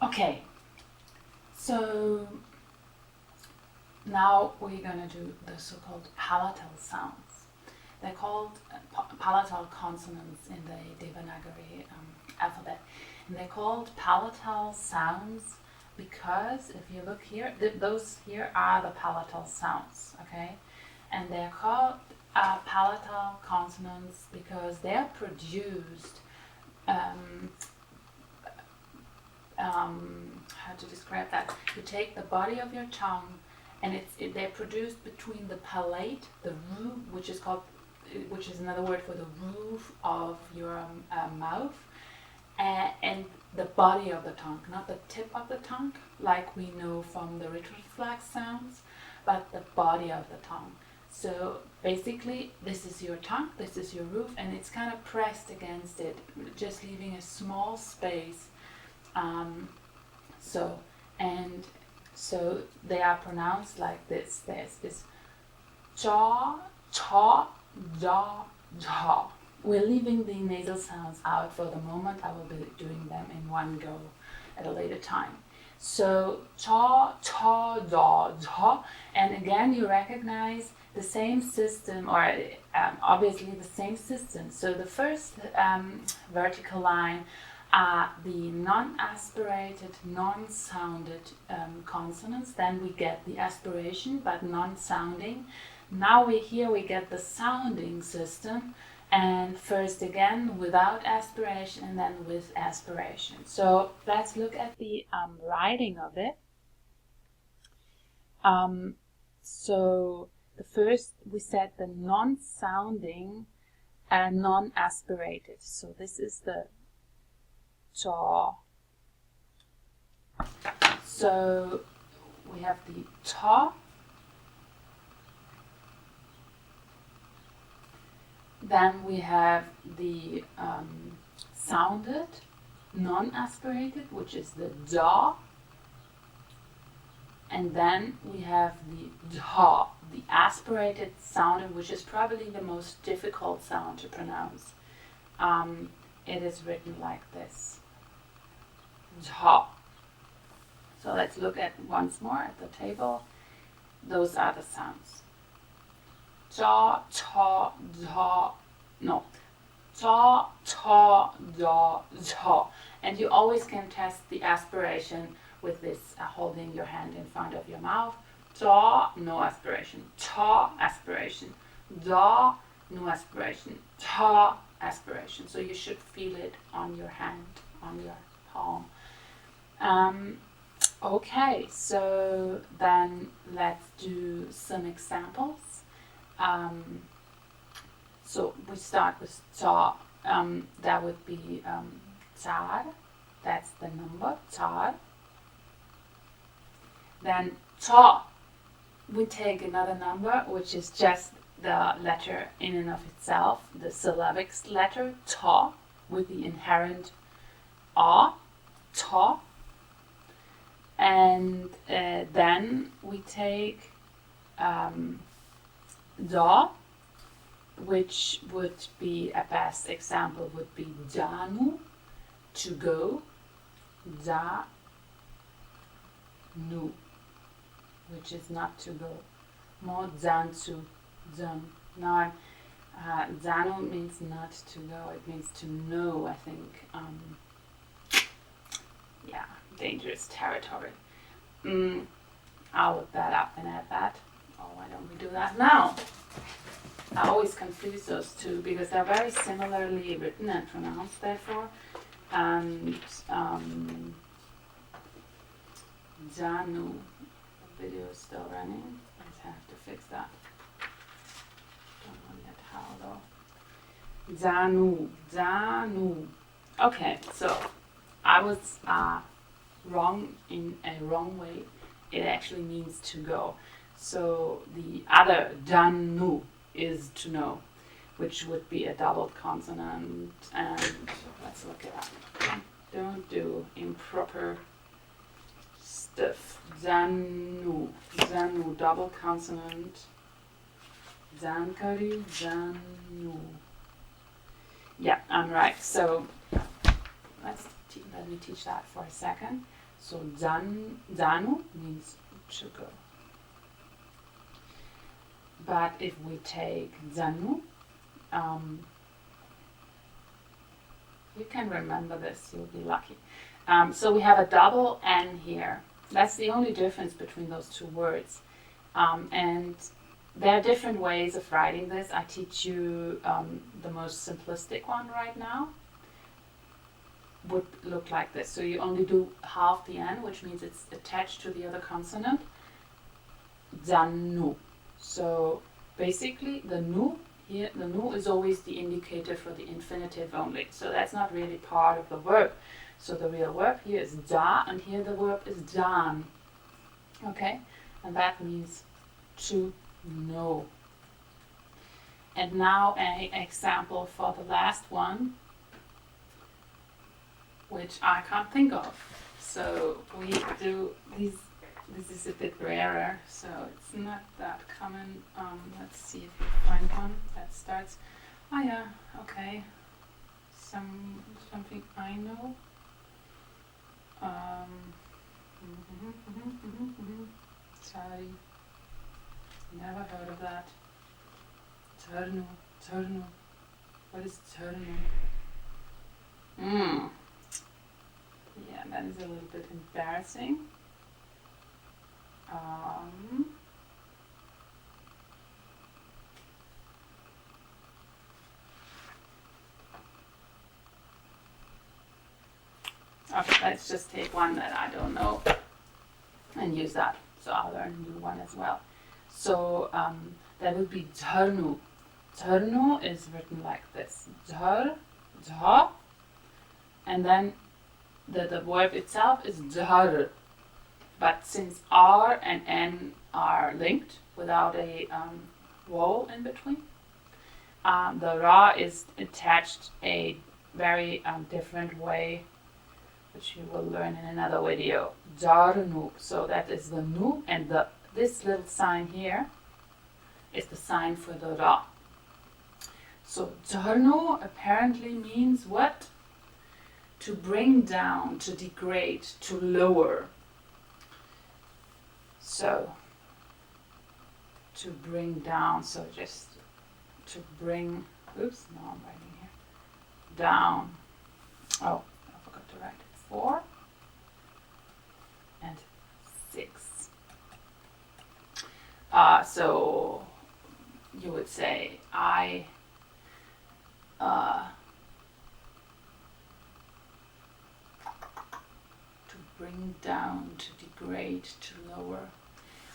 Okay, so now we're going to do the so-called palatal sounds. They're called palatal consonants in the Devanagari alphabet. And they're called palatal sounds because if you look here, those here are the palatal sounds, okay? And they're called palatal consonants because they're produced, how to describe that? You take the body of your tongue and they're produced between the palate, the roof, which is another word for the roof of your mouth, and the body of the tongue, not the tip of the tongue, like we know from the retroflex sounds, but the body of the tongue. So basically, this is your tongue, this is your roof, and it's kind of pressed against it, just leaving a small space. So they are pronounced like this. There's this jaw, cha, jaw, jaw. We're leaving the nasal sounds out for the moment. I will be doing them in one go at a later time. So cha, cha, jaw, jaw. And again, you recognize the same system, or obviously the same system. So the first vertical line are the non-aspirated, non-sounded consonants. Then we get the aspiration, but non-sounding. Now we get the sounding system, and first again without aspiration and then with aspiration. So let's look at the writing of it. So the first, we said the non-sounding and non-aspirated. So this is the jaw. So we have the ta. Then we have the sounded, non-aspirated, which is the da. And then we have the dha, the aspirated sounded, which is probably the most difficult sound to pronounce. It is written like this. Dha. So let's look at once more at the table. Those are the sounds. Ja, cha, ja, no. Ja, cha, ja, ja. And you always can test the aspiration with this, holding your hand in front of your mouth. Ja, no aspiration. Cha, aspiration. Ja, no aspiration. Ta, aspiration. So you should feel it on your hand, on your palm. Okay, so then let's do some examples. So we start with ta. That would be tar. That's the number, tar. Then ta. We take another number, which is just the letter in and of itself, the syllabic letter, ta, with the inherent a, ta. And then we take da, which would be, a best example would be danu, to go, da, nu, which is not to go. More zantu, zan. Now, zanu means not to go, it means to know, I think. Yeah, dangerous territory. I'll look that up and add that. Oh, why don't we do that now? I always confuse those two because they're very similarly written and pronounced, therefore. And Janu, the video is still running. I have to fix that. Don't know yet how though. Janu. Okay, so I was wrong in a wrong way. It actually means to go. So the other Janu is to know, which would be a doubled consonant. And let's look it up. Don't do improper stuff. Janu, double consonant. Jankari, Janu. Yeah, I'm right. So let me teach that for a second. So danu means to go. But if we take danu, you can remember this, you'll be lucky. So we have a double N here. That's the only difference between those two words. And there are different ways of writing this. I teach you the most simplistic one right now. Would look like this. So you only do half the N, which means it's attached to the other consonant. Danu. So basically the nu here, the nu is always the indicator for the infinitive only. So that's not really part of the verb. So the real verb here is da, and here the verb is dan. Okay? And that means to know. And now an example for the last one, which I can't think of. So we do these. This is a bit rarer, so it's not that common. Let's see if we find one that starts. Oh yeah, okay. Something I know. Sorry, never heard of that. Turnu. What is turnu? Yeah, that is a little bit embarrassing. Okay, let's just take one that I don't know and use that. So I'll learn a new one as well. So that would be dharnu. Dharnu is written like this. Dhar, dha, and then the verb itself is dhar. But since R and N are linked without a vowel in between, the ra is attached a very different way, which you will learn in another video. Dharnu. So that is the nu, and this little sign here is the sign for the ra. So dharnu apparently means what? To bring down, to degrade, to lower. So, to bring down, so just to bring, oops, no, I'm writing here, down. Oh, I forgot to write it. 4 and 6. So, you would say, to bring down, to degrade, to lower.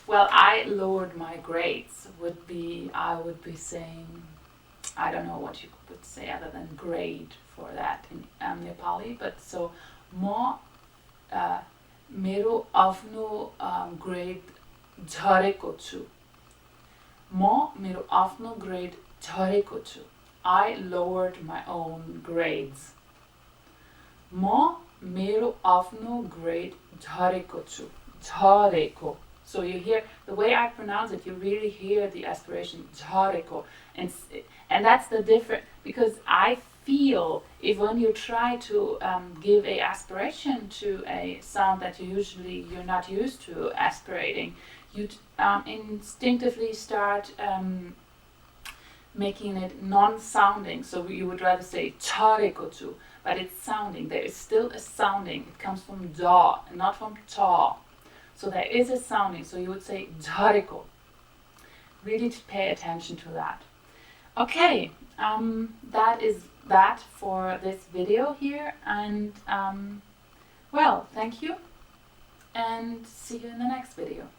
Well, I lowered my grades. I would be saying, I don't know what you would say other than grade for that in Nepali. But so, mo mero afno grade jhareko छु. Mo mero afno grade jhareko छु. I lowered my own grades. Mo mero afno grade jhareko छु. Jhareko. So you hear, the way I pronounce it, you really hear the aspiration, jhareko. And that's the difference, because I feel if when you try to give a aspiration to a sound that you're not used to aspirating, you instinctively start making it non-sounding. So you would rather say jhareko छु, but it's sounding. There is still a sounding. It comes from da, and not from ta. So there is a sounding, so you would say jhareko. Really to pay attention to that. Okay, that is that for this video here, and well, thank you, and see you in the next video.